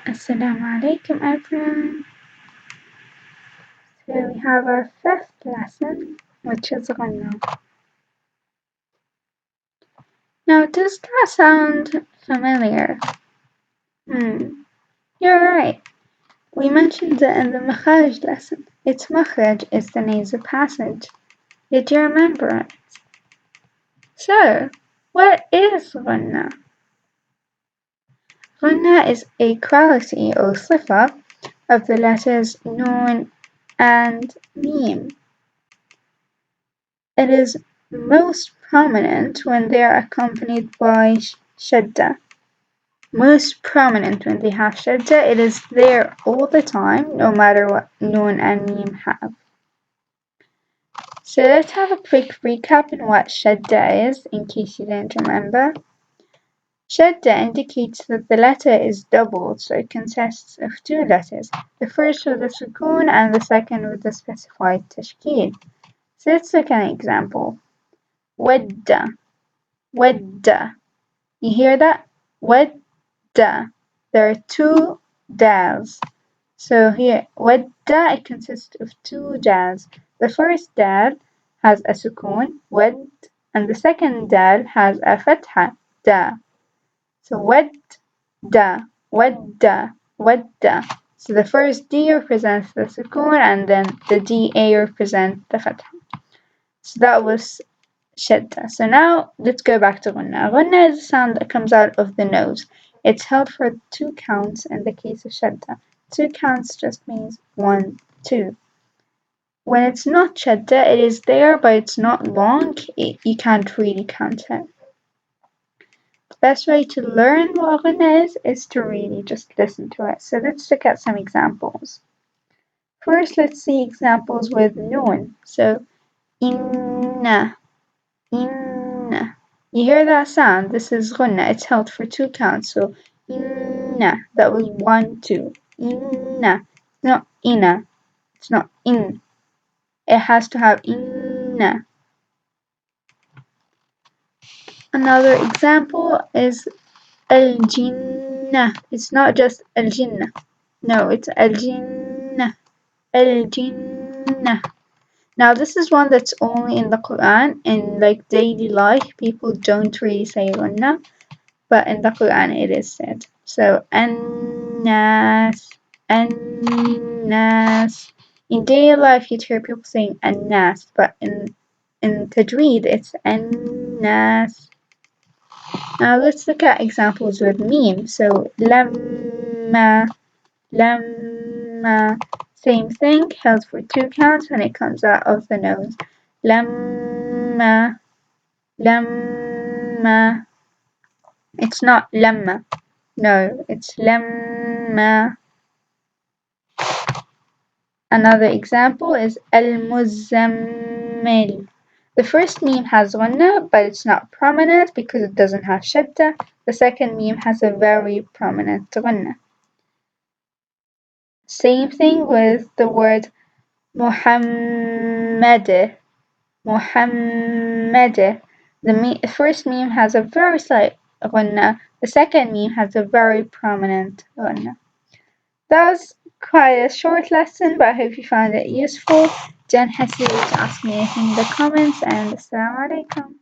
Assalamu alaikum everyone. So we have our fifth lesson, which is Ghunnah. Now does that sound familiar? You're right. We mentioned it in the Makhraj lesson. Its Makhraj is the nasal passage. Did you remember it? So, what is Ghunnah? Ghunnah is a quality or sifa of the letters Noon and Mim. It is most prominent when they are accompanied by shadda. Most prominent when they have shadda, it is there all the time, no matter what Noon and Mim have. So let's have a quick recap on what shadda is, in case you didn't remember. Shadda indicates that the letter is doubled, so it consists of two letters, the first with a sukoon and the second with a specified tashkeel. So let's look at an example. Wadda. Wadda. You hear that? Wadda. There are two dals. So here, wadda, it consists of two dals. The first dal has a sukoon, wad, and the second dal has a fatha, da. So wadda, wadda, wadda. So the first D represents the sukoon and then the DA represents the fatha. So that was shadda. So now let's go back to Ghunnah. Ghunnah is a sound that comes out of the nose. It's held for 2 counts in the case of shadda. 2 counts just means 1, 2. When it's not shadda, it is there but it's not long. You can't really count it. The best way to learn what Ghunnah is to really just listen to it. So let's look at some examples. First, let's see examples with noon. So inna, inna. You hear that sound? This is Ghunnah. It's held for 2 counts. So inna, that was 1, 2. Inna, not inna. It's not in. It has to have inna. Another example is al-jinnah. It's not just al-jinnah. No, it's al-jinnah. Al-jinnah. Now this is one that's only in the Quran. In like daily life, people don't really say Ghunnah, but in the Quran it is said. So an-nas, an-nas. In daily life you'd hear people saying an-nas, but in Tajweed it's an-nas. Now let's look at examples with meme. So lamma, lamma. Same thing, held for 2 counts when it comes out of the nose. Lamma, lamma. It's not lamma. No, it's lamma. Another example is al-muzammil. The first meme has Ghunnah, but it's not prominent because it doesn't have shadda. The second meme has a very prominent Ghunnah. Same thing with the word Muhammad. Muhammad. The first meme has a very slight Ghunnah. The second meme has a very prominent Ghunnah. That was quite a short lesson, but I hope you found it useful. Don't hesitate to ask me anything in the comments, and assalamu alaikum.